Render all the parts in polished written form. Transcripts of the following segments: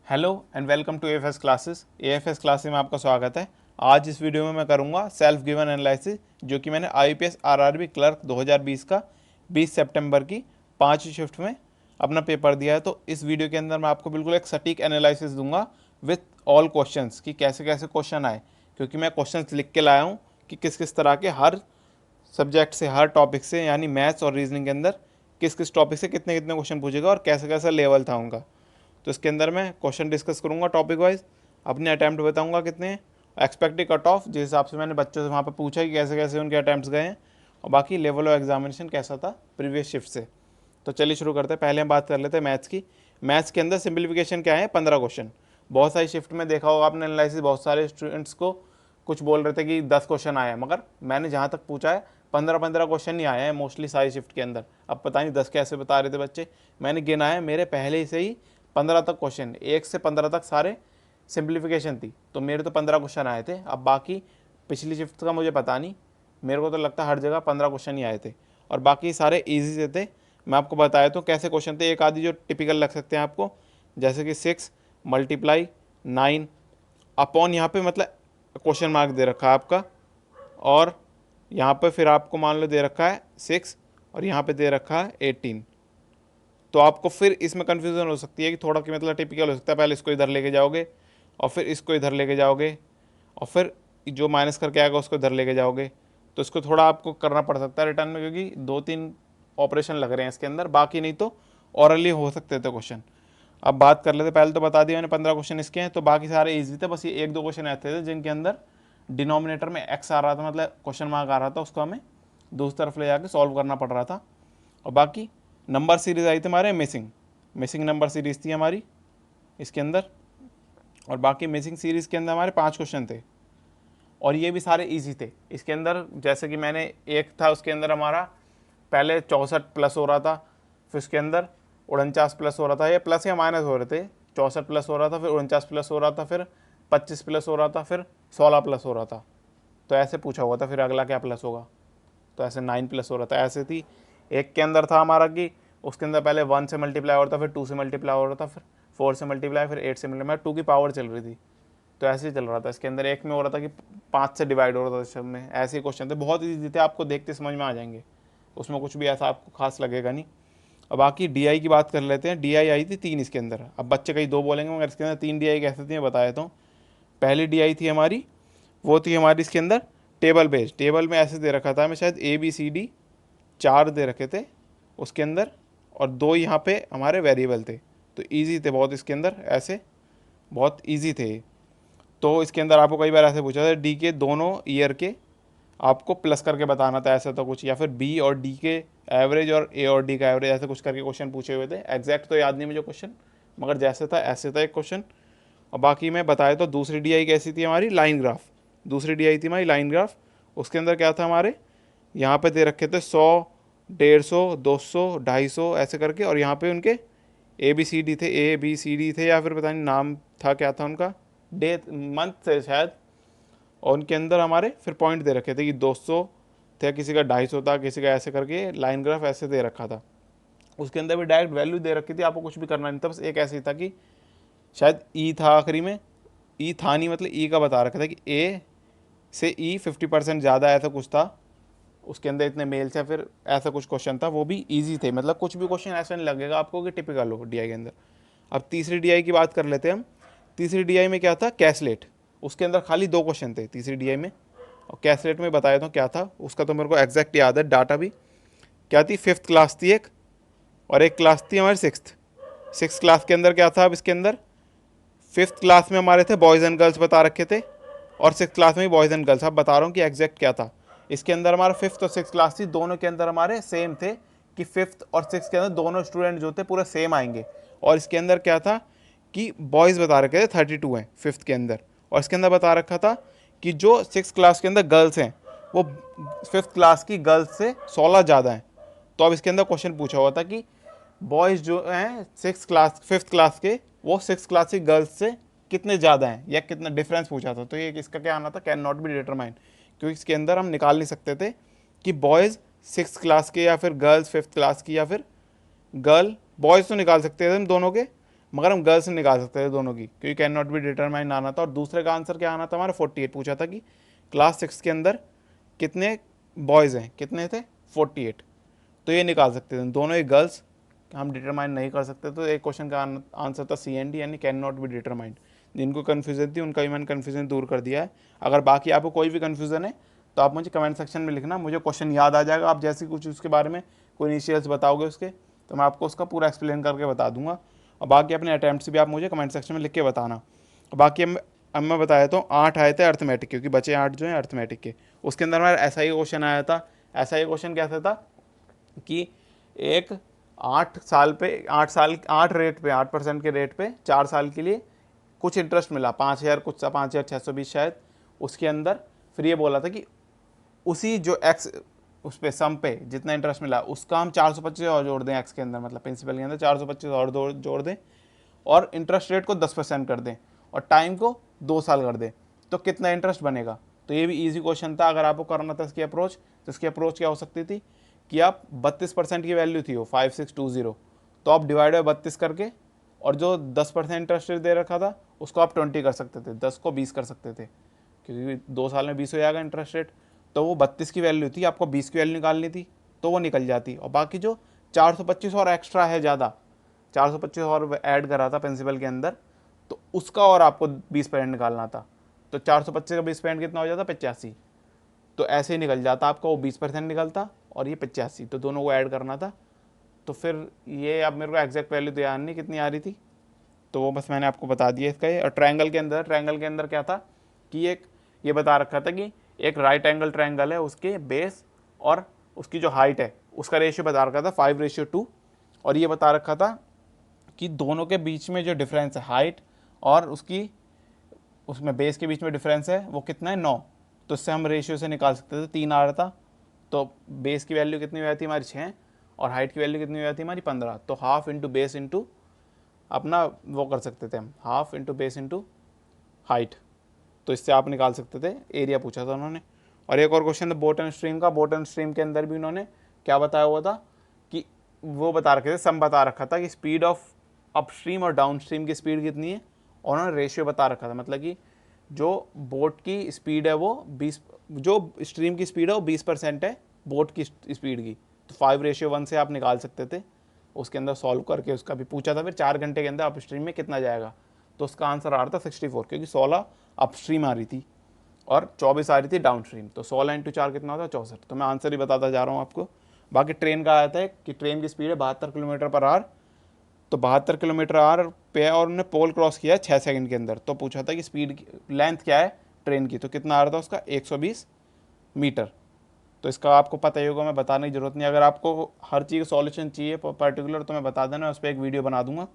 Hello and welcome to AFS classes. AFS classes में आपका स्वागत है। आज इस वीडियो में मैं करूंगा सेल्फ गिवन एनालिसिस, जो कि मैंने आईपीएस आरआरबी क्लर्क 2020 का 20 सितंबर की 5वीं शिफ्ट में अपना पेपर दिया है। तो इस वीडियो के अंदर मैं आपको बिल्कुल एक सटीक एनालिसिस दूंगा विथ ऑल क्वेश्चंस कि कैसे कैसे क्वेश्चन आए, क्योंकि मैं क्वेश्चंस लिख के लाया हूँ कि किस किस तरह के हर सब्जेक्ट से, हर टॉपिक से, यानी मैथ्स और रीजनिंग के अंदर किस किस टॉपिक से कितने कितने क्वेश्चन पूछेगा और कैसा कैसा लेवल था उनका। तो इसके अंदर मैं क्वेश्चन डिस्कस करूंगा टॉपिक वाइज, अपने अटैम्प्ट बताऊंगा कितने हैं, एक्सपेक्टेड कट ऑफ जिस हिसाब से मैंने बच्चों से वहाँ पर पूछा कि कैसे कैसे उनके अटैम्प्ट्स गए हैं, और बाकी लेवल ऑफ एग्जामिनेशन कैसा था प्रीवियस शिफ्ट से। तो चलिए शुरू करते हैं। पहले हम बात कर लेते हैं मैथ्स की। मैथ्स के अंदर सिंप्लीफिकेशन क्या है, 15 क्वेश्चन। बहुत सारी शिफ्ट में देखा होगा आपने एनालिसिस, बहुत सारे स्टूडेंट्स को कुछ बोल रहे थे कि 10 क्वेश्चन आए हैं, मगर मैंने जहाँ तक पूछा है 15 क्वेश्चन नहीं आए हैं मोस्टली सारी शिफ्ट के अंदर। अब पता नहीं 10 कैसे बता रहे थे बच्चे, मैंने गिना है, मेरे पहले से ही 15 तक क्वेश्चन, 1 से 15 तक सारे सिंप्लीफिकेशन थी, तो मेरे तो 15 क्वेश्चन आए थे। अब बाकी पिछली शिफ्ट का मुझे पता नहीं, मेरे को तो लगता है हर जगह 15 क्वेश्चन ही आए थे, और बाकी सारे ईजी से थे। मैं आपको बताया तो कैसे क्वेश्चन थे, एक आदि जो टिपिकल लग सकते हैं आपको, जैसे कि 6 मल्टीप्लाई 9 अपॉन, यहाँ पे मतलब क्वेश्चन मार्क दे रखा है आपका, और यहाँ पे फिर आपको मान लो दे रखा है 6 और यहाँ पे दे रखा है 18। तो आपको फिर इसमें कन्फ्यूजन हो सकती है कि थोड़ा कि मतलब टिपिकल हो सकता है, पहले इसको इधर लेके जाओगे और फिर इसको इधर लेके जाओगे और फिर जो माइनस करके आएगा उसको इधर लेके जाओगे। तो इसको थोड़ा आपको करना पड़ सकता है रिटर्न में, क्योंकि 2-3 ऑपरेशन लग रहे हैं इसके अंदर, बाकी नहीं तो ऑरली हो सकते थे क्वेश्चन। अब बात कर लेते, पहले तो बता दिया मैंने 15 क्वेश्चन इसके हैं, तो बाकी सारे ईजी थे, बस ये 1-2 क्वेश्चन ऐसे थे जिनके अंदर डिनोमिनेटर में एक्स आ रहा था, मतलब क्वेश्चन मार्क आ रहा था, उसको हमें दूसरी तरफ ले जाके सॉल्व करना पड़ रहा था। और बाकी नंबर सीरीज आई थी हमारे मिसिंग नंबर सीरीज थी हमारी इसके अंदर, और बाकी मिसिंग सीरीज के अंदर हमारे 5 क्वेश्चन थे, और ये भी सारे इजी थे इसके अंदर। जैसे कि मैंने एक था उसके अंदर हमारा पहले 64 प्लस हो रहा था, फिर उसके अंदर 49 प्लस हो रहा था, ये प्लस या माइनस हो रहे थे। 64 प्लस हो रहा था, फिर 49 प्लस हो रहा था, फिर 25 प्लस हो रहा था, फिर 16 प्लस हो रहा था। तो ऐसे पूछा हुआ था, फिर अगला क्या प्लस होगा, तो ऐसे 9 प्लस हो रहा था। ऐसे थी एक के अंदर था हमारा कि उसके अंदर पहले 1 से मल्टीप्लाई हो रहा था, फिर 2 से मल्टीप्लाई हो रहा था, फिर 4 से मल्टीप्लाई, फिर 8 से मल्टीप्लाई, 2 की पावर चल रही थी। तो ऐसे ही चल रहा था। इसके अंदर एक में हो रहा था कि 5 से डिवाइड हो रहा था, सब में ऐसे ही क्वेश्चन थे, बहुत ईजी थे, आपको देखते समझ में आ जाएंगे, उसमें कुछ भी ऐसा आपको खास लगेगा नहीं। अब बाकी डीआई की बात कर लेते हैं। डीआई आई थी 3 इसके अंदर, अब बच्चे कहीं 2 बोलेंगे, मगर इसके अंदर 3 डीआई कैसे थी मैं बताया तो। पहली डीआई थी हमारी, वो थी हमारी इसके अंदर टेबल बेस्ड। टेबल में ऐसे दे रखा था हमें, शायद ABCD 4 दे रखे थे उसके अंदर, और 2 यहाँ पे हमारे वेरिएबल थे, तो ईजी थे बहुत इसके अंदर, ऐसे बहुत ईजी थे। तो इसके अंदर आपको कई बार ऐसे पूछा था डी के दोनों ईयर के आपको प्लस करके बताना था, ऐसा तो कुछ, या फिर बी और डी के एवरेज और ए और डी का एवरेज, ऐसे कुछ करके क्वेश्चन पूछे हुए थे। एग्जैक्ट तो याद नहीं मुझे क्वेश्चन, मगर जैसे था ऐसे था एक क्वेश्चन। और बाकी मैं बताया तो दूसरी डीआई कैसी थी हमारी, लाइन ग्राफ। दूसरी डीआई थी हमारी लाइन ग्राफ, उसके अंदर क्या था हमारे, यहाँ पे दे रखे थे 100, 150, 200, 250 ऐसे करके, और यहाँ पे उनके ABCD थे, ABCD थे, या फिर पता नहीं नाम था क्या था उनका, डे मंथ थे शायद, और उनके अंदर हमारे फिर पॉइंट दे रखे थे कि 200 थे, किसी का 250 था, किसी का ऐसे करके लाइन ग्राफ ऐसे दे रखा था। उसके अंदर भी डायरेक्ट वैल्यू दे रखी थी, आपको कुछ भी करना नहीं था, बस एक ऐसे ही था कि शायद ई था आखिरी में, ई था नहीं, मतलब ई का बता रखा था कि ए से ई 50% ज़्यादा, ऐसा कुछ था उसके अंदर, इतने मेल्स है, फिर ऐसा कुछ क्वेश्चन था, वो भी इजी थे, मतलब कुछ भी क्वेश्चन ऐसा नहीं लगेगा आपको कि टिपिकल हो डीआई के अंदर। अब तीसरी डीआई की बात कर लेते हैं हम। तीसरी डीआई में क्या था, कैसलेट। उसके अंदर खाली 2 क्वेश्चन थे तीसरी डीआई में, और कैसलेट में बताया तो क्या था उसका, तो मेरे को एग्जैक्ट याद है, डाटा भी क्या थी, 5th क्लास थी एक, और एक क्लास थी हमारी 6th क्लास के अंदर क्या था। अब इसके अंदर 5th क्लास में हमारे थे बॉयज़ एंड गर्ल्स बता रखे थे, और 6th क्लास में भी बॉयज़ एंड गर्ल्स। अब बता रहा हूँ कि एग्जैक्ट क्या था। इसके अंदर हमारा 5th और 6th क्लास थी, दोनों के अंदर हमारे सेम थे कि 5th और 6th के अंदर दोनों स्टूडेंट जो थे पूरे सेम आएंगे। और इसके अंदर क्या था कि बॉयज़ बता रखे थे 32 हैं 5th के अंदर, और इसके अंदर बता रखा था कि जो 6th क्लास के अंदर गर्ल्स हैं वो 5th क्लास की गर्ल्स से 16 ज़्यादा हैं। तो अब इसके अंदर क्वेश्चन पूछा हुआ था कि बॉयज़ जो हैं 5th क्लास के, वो 6th क्लास की गर्ल्स से कितने ज़्यादा हैं, या कितना डिफरेंस पूछा था। तो ये इसका क्या आना था, कैन नॉट बी डिटरमाइन, क्योंकि इसके अंदर हम निकाल नहीं सकते थे कि बॉयज़ 6th क्लास के या फिर गर्ल्स 5th क्लास की, या फिर गर्ल बॉयज़ तो निकाल सकते थे हम दोनों के, मगर हम गर्ल्स निकाल सकते थे दोनों की, क्योंकि कैन नॉट बी डिटरमाइन आना था। और दूसरे का आंसर क्या आना था हमारा 48, पूछा था कि क्लास 6 के अंदर कितने बॉयज़ हैं, कितने थे 48, तो ये निकाल सकते थे। दोनों ही गर्ल्स हम डिटरमाइन नहीं कर सकते, तो एक क्वेश्चन का आंसर था CND यानी कैन नॉट बी डिटरमाइंड। जिनको कन्फ्यूजन थी उनका भी मैंने कन्फ्यूजन दूर कर दिया है। अगर बाकी आपको कोई भी कन्फ्यूजन है तो आप मुझे कमेंट सेक्शन में लिखना, मुझे क्वेश्चन याद आ जाएगा। आप जैसे कुछ उसके बारे में कोई इनिशियल्स बताओगे उसके, तो मैं आपको उसका पूरा एक्सप्लेन करके बता दूंगा। और बाकी अपने अटैम्प्ट्स भी आप मुझे कमेंट सेक्शन में लिख के बताना। और बाकी अब मैं बता देता हूँ, 8 आए थे अर्थमेटिक, क्योंकि बचे 8 जो हैं अर्थमेटिक के। उसके अंदर हमारा ऐसा ही क्वेश्चन आया था। ऐसा ही क्वेश्चन कैसा था कि एक 8 साल पे 8% के रेट पे 4 साल के लिए कुछ इंटरेस्ट मिला, 5,000 कुछ 5,620 शायद उसके अंदर। फिर ये बोला था कि उसी जो एक्स उस पे सम पे जितना इंटरेस्ट मिला उसका हम 425 और जोड़ दें एक्स के अंदर, मतलब प्रिंसिपल के अंदर 425 और जोड़ दें, और इंटरेस्ट रेट को 10% कर दें और टाइम को 2 साल कर दें, तो कितना इंटरेस्ट बनेगा। तो ये भी इजी क्वेश्चन था। अगर आपको करना था इसकी अप्रोच, तो इसकी अप्रोच क्या हो सकती थी कि आप 32% की वैल्यू थी वो 5620, तो आप डिवाइड बाय 32 करके, और जो 10% इंटरेस्ट रेट दे रखा था उसको आप 20 कर सकते थे, 10 को 20 कर सकते थे, क्योंकि 2 साल में 20 हो जाएगा इंटरेस्ट रेट। तो वो 32 की वैल्यू थी, आपको 20 की वैल्यू निकालनी थी, तो वो निकल जाती। और बाकी जो 425 और एक्स्ट्रा है ज़्यादा, 425 और ऐड करा था प्रिंसिपल के अंदर, तो उसका और आपको 20% निकालना था। तो 425 का 20% कितना हो जाता 85, तो ऐसे ही निकल जाता आपका, वो 20% निकलता और ये 85, तो दोनों को ऐड करना था। तो फिर ये अब मेरे को एग्जैक्ट वैल्यू तो याद नहीं कितनी आ रही थी, तो वो बस मैंने आपको बता दिया इसका ये। और ट्रायंगल के अंदर क्या था कि एक ये बता रखा था कि एक राइट एंगल ट्रायंगल है, उसके बेस और उसकी जो हाइट है उसका रेशियो बता रखा था 5:2, और ये बता रखा था कि दोनों के बीच में जो डिफरेंस है हाइट और उसकी उसमें बेस के बीच में डिफरेंस है वो कितना है 9। तो इससे हम रेशियो से निकाल सकते थे, 3 आ रहा था। तो बेस की वैल्यू कितनी हो जाती हमारी 6, और हाइट की वैल्यू कितनी हो जाती हमारी 15। तो हाफ इंटू बेस इंटू अपना वो कर सकते थे हम, half into base into height, तो इससे आप निकाल सकते थे। एरिया पूछा था उन्होंने। और एक और क्वेश्चन था बोट एंड स्ट्रीम का। बोट एंड स्ट्रीम के अंदर भी उन्होंने क्या बताया हुआ था कि वो बता रखे थे, सम बता रखा था कि स्पीड ऑफ अपस्ट्रीम और डाउन स्ट्रीम की स्पीड कितनी है, और उन्होंने रेशियो बता रखा था, मतलब कि जो बोट की स्पीड है वो 20, जो स्ट्रीम की स्पीड है वो 20% है बोट की स्पीड की। तो 5:1 से आप निकाल सकते थे उसके अंदर सॉल्व करके। उसका भी पूछा था फिर 4 घंटे के अंदर अपस्ट्रीम में कितना जाएगा, तो उसका आंसर आ रहा था 64, क्योंकि 16 अपस्ट्रीम आ रही थी और 24 आ रही थी डाउन स्ट्रीम। तो 16 इंटू 4 कितना होता है 64। तो मैं आंसर ही बताता जा रहा हूँ आपको। बाकी ट्रेन का आया था कि ट्रेन की स्पीड है 72 किलोमीटर पर आवर, तो 72 किलोमीटर आवर पे, और उन्होंने पोल क्रॉस किया 6 सेकंड के अंदर। तो पूछा था कि स्पीड लेंथ क्या है ट्रेन की, तो कितना आ रहा था उसका 120 मीटर। तो इसका आपको पता ही होगा, मैं बताने की जरूरत नहीं। अगर आपको हर चीज़ सॉल्यूशन चाहिए पर्टिकुलर तो मैं बता देना, उस पर एक वीडियो बना दूंगा।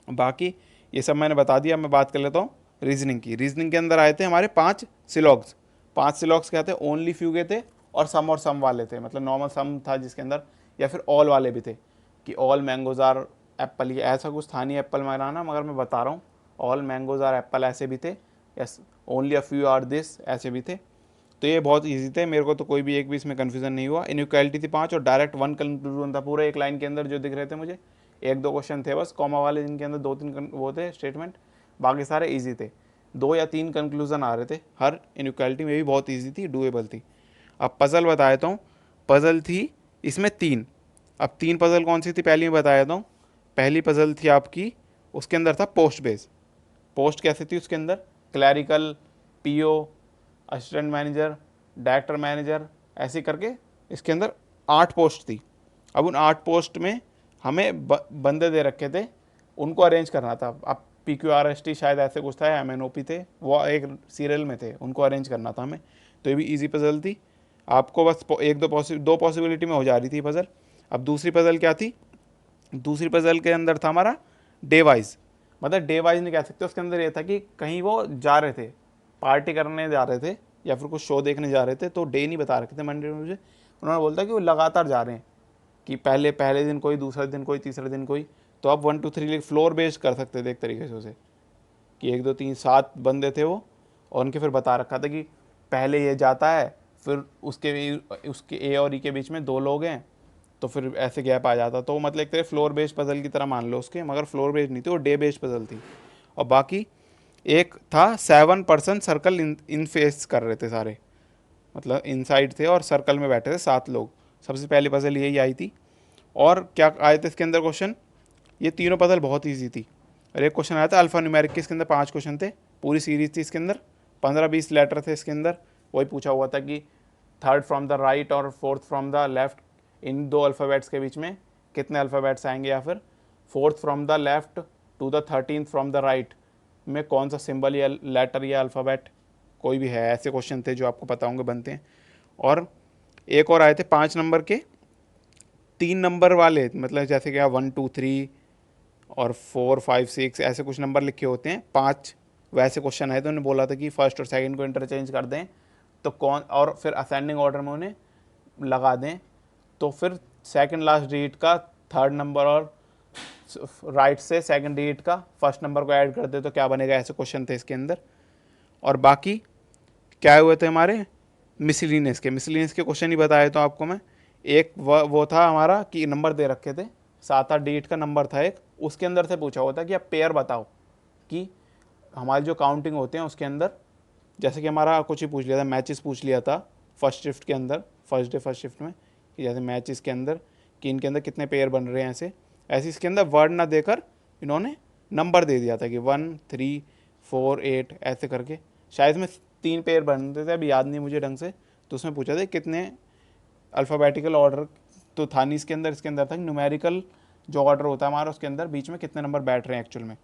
बाकी ये सब मैंने बता दिया। मैं बात कर लेता हूँ रीजनिंग की। रीजनिंग के अंदर आए थे हमारे 5 सिलॉग्स। 5 सिलॉग्स क्या थे, ओनली फ्यू के थे और सम वाले थे, मतलब नॉर्मल सम था जिसके अंदर, या फिर ऑल वाले भी थे कि ऑल मैंगोज आर एप्पल, ये ऐसा कुछ था नहीं एप्पल मराना, मगर मैं बता रहा हूँ ऑल मैंगोज आर एप्पल ऐसे भी थे, yes only a few are this ऐसे भी थे। तो ये बहुत इजी थे, मेरे को तो कोई भी एक भी इसमें कन्फ्यूजन नहीं हुआ। इनइक्वालिटी थी 5 और डायरेक्ट 1 कंक्लूजन था पूरे एक लाइन के अंदर जो दिख रहे थे मुझे। 1-2 क्वेश्चन थे बस कॉमा वाले जिनके अंदर 2-3 वो थे स्टेटमेंट, बाकी सारे इजी थे। 2 या 3 कंक्लूजन आ रहे थे हर इनइक्वालिटी में, भी बहुत ईजी थी, डूएबल थी। अब पजल बता देता हूँ। पजल थी इसमें 3। अब 3 पजल कौन सी थी पहली मैं बता देता हूँ। पहली पजल थी आपकी, उसके अंदर था पोस्ट बेस। पोस्ट कैसे थी उसके अंदर, clerical, PO, assistant manager, director manager, ऐसे करके इसके अंदर 8 पोस्ट थी। अब उन 8 पोस्ट में हमें बंदे दे रखे थे, उनको अरेंज करना था। अब PQRST शायद ऐसे कुछ था, MNOP थे, वो एक सीरियल में थे, उनको अरेंज करना था हमें। तो ये भी ईजी पजल थी। आपको बस दो पॉसिबिलिटी में हो जा रही थी पजल। अब दूसरी पजल क्या थी, दूसरी पजल के अंदर था हमारा डे वाइज, मतलब डे वाइज नहीं कह सकते, उसके अंदर ये था कि कहीं वो जा रहे थे, पार्टी करने जा रहे थे या फिर कुछ शो देखने जा रहे थे, तो डे नहीं बता रखे थे मंडे में मुझे। उन्होंने बोलता कि वो लगातार जा रहे हैं, कि पहले दिन कोई, दूसरे दिन कोई, तीसरे दिन कोई। तो आप 1 2 3 फ्लोर बेस्ड कर सकते थे एक तरीके से उसे, कि 1 2 3 7 बंदे थे वो, और उनके फिर बता रखा था कि पहले ये जाता है, फिर उसके ए और ई के बीच में 2 लोग हैं, तो फिर ऐसे गैप आ जाता। तो मतलब एक तरह फ्लोर बेस्ड पजल की तरह मान लो उसके, मगर फ्लोर बेस्ड नहीं थी, वो डे बेस्ड पजल थी। और बाकी एक था 7 पर्सन सर्कल इन फेस कर रहे थे सारे, मतलब इनसाइड थे और सर्कल में बैठे थे 7 लोग। सबसे पहली पजल यही आई थी। और क्या आए थे इसके अंदर क्वेश्चन, ये तीनों पजल बहुत ईजी थी। और एक क्वेश्चन आया था अल्फा न्यूमेरिक के, इसके अंदर 5 क्वेश्चन थे, पूरी सीरीज थी इसके अंदर, 15-20 लेटर थे इसके अंदर। वही पूछा हुआ था कि थर्ड फ्रॉम द राइट और फोर्थ फ्रॉम द लेफ्ट, इन दो अल्फ़ाबेट्स के बीच में कितने अल्फ़ाबेट्स आएंगे, या फिर fourth from the left to the 13th from the right में कौन सा सिंबल या लेटर या अल्फ़ाबेट कोई भी है। ऐसे क्वेश्चन थे जो आपको पता होंगे बनते हैं। और एक और आए थे 5 नंबर के, 3 नंबर वाले, मतलब जैसे कि 1 2 3 और 4 5 6 ऐसे कुछ नंबर लिखे होते हैं, 5 वैसे क्वेश्चन आए। तो उन्होंने बोला था कि फर्स्ट और सेकंड को इंटरचेंज कर दें तो कौन, और फिर असेंडिंग ऑर्डर में उन्हें लगा दें, तो फिर सेकंड लास्ट डिजिट का थर्ड नंबर और राइट से सेकंड डिजिट का फर्स्ट नंबर को ऐड कर दे तो क्या बनेगा। ऐसे क्वेश्चन थे इसके अंदर। और बाकी क्या हुए थे हमारे मिसलिनियस के क्वेश्चन ही बताए तो आपको मैं। एक वो था हमारा कि नंबर दे रखे थे, 7-8 डिजिट का नंबर था एक, उसके अंदर से पूछा हुआ था कि आप पेयर बताओ कि हमारी जो काउंटिंग होते हैं उसके अंदर, जैसे कि हमारा कुछ ही पूछ लिया था, मैचेस पूछ लिया था फर्स्ट शिफ्ट के अंदर, फर्स्ट शिफ्ट में, कि जैसे मैचेस के अंदर कि इनके अंदर कितने पेयर बन रहे हैं। ऐसे इसके अंदर वर्ड ना देकर इन्होंने नंबर दे दिया था कि 1 3 4 8 ऐसे करके। शायद में 3 पेयर बनते थे, अभी याद नहीं मुझे ढंग से। तो उसमें पूछा था कितने अल्फ़ाबेटिकल ऑर्डर तो था नहीं इसके अंदर था न्यूमेरिकल जो ऑर्डर होता है हमारा उसके अंदर बीच में कितने नंबर बैठ रहे हैं एक्चुअल में।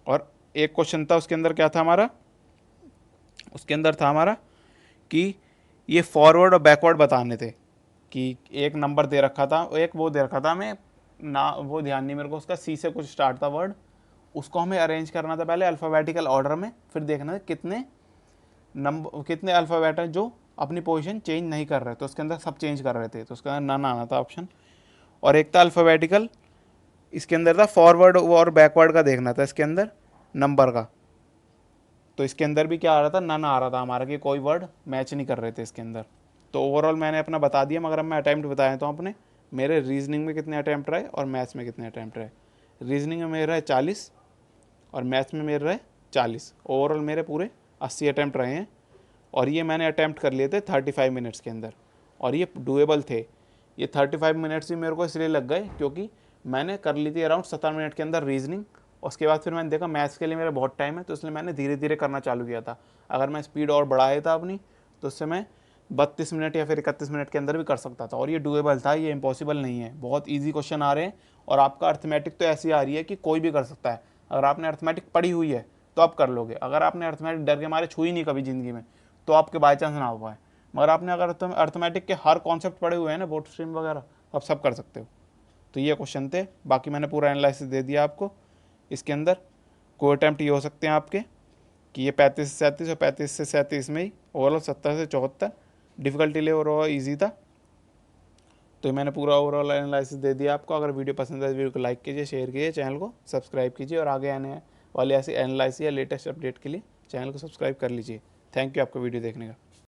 और एक क्वेश्चन था उसके अंदर, क्या था हमारा, उसके अंदर था हमारा कि ये फॉरवर्ड और बैकवर्ड बताने थे, कि एक नंबर दे रखा था, एक वो दे रखा था हमें ना, वो ध्यान नहीं मेरे को, उसका सी से कुछ स्टार्ट था वर्ड, उसको हमें अरेंज करना था पहले अल्फ़ाबेटिकल ऑर्डर में, फिर देखना था कितने नंबर, कितने अल्फ़ाबेट हैं जो अपनी पोजीशन चेंज नहीं कर रहे, तो उसके अंदर सब चेंज कर रहे थे, तो उसका नन आना था ऑप्शन। और एक था अल्फ़ाबेटिकल, इसके अंदर था फॉरवर्ड और बैकवर्ड का देखना था इसके अंदर नंबर का, तो इसके अंदर भी क्या आ रहा था, नन आ रहा था हमारा, कि कोई वर्ड मैच नहीं कर रहे थे इसके अंदर। तो ओवरऑल मैंने अपना बता दिया, मगर अब मैं अटैम्प्ट बताया तो अपने, मेरे रीजनिंग में कितने अटैम्प्ट रहे और मैथ्स में कितने अटैम्प्ट रहे। रीजनिंग में मेरे रहे 40 और मैथ्स में मेरे रहे 40। ओवरऑल मेरे पूरे 80 अटैम्प्ट रहे हैं। और ये मैंने अटैम्प्ट कर लिए थे 35 मिनट्स के अंदर, और ये डुएबल थे। ये 35 मिनट्स ही मेरे को इसलिए लग गए क्योंकि मैंने कर ली थी अराउंड 17 मिनट के अंदर रीजनिंग। उसके बाद फिर मैंने देखा मैथ्स के लिए मेरा बहुत टाइम है, तो इसलिए मैंने धीरे धीरे करना चालू किया था। अगर मैं स्पीड और बढ़ाया था अपनी, तो उससे मैं 32 मिनट या फिर 31 मिनट के अंदर भी कर सकता था। और ये डुएबल था, ये इम्पॉसिबल नहीं है। बहुत ईजी क्वेश्चन आ रहे हैं, और आपका अर्थमेटिक तो ऐसी आ रही है कि कोई भी कर सकता है। अगर आपने अर्थमेटिक पढ़ी हुई है तो आप कर लोगे। अगर आपने अर्थमेटिक डर के मारे छुई नहीं कभी ज़िंदगी में, तो आपके बाई चांस ना हो पाए। मगर आपने अगर तुम अर्थमेटिक के हर कॉन्सेप्ट पढ़े हुए हैं ना, बोर्ड स्ट्रीम वगैरह, आप सब कर सकते हो। तो ये क्वेश्चन थे, बाकी मैंने पूरा एनालिसिस दे दिया आपको। इसके अंदर कोई अटैम्प्ट ये हो सकते हैं आपके कि ये 35 से 37 और 35 से 37 में ही, ओवरऑल 70 से 74 डिफिकल्टी लेवल और ईजी था। तो मैंने पूरा ओवरऑल एनालिसिस दे दिया आपको। अगर वीडियो पसंद है तो वीडियो को लाइक कीजिए, शेयर कीजिए, चैनल को सब्सक्राइब कीजिए, और आगे आने वाले ऐसे एनालिसिस या लेटेस्ट अपडेट के लिए चैनल को सब्सक्राइब कर लीजिए। थैंक यू आपका वीडियो देखने का।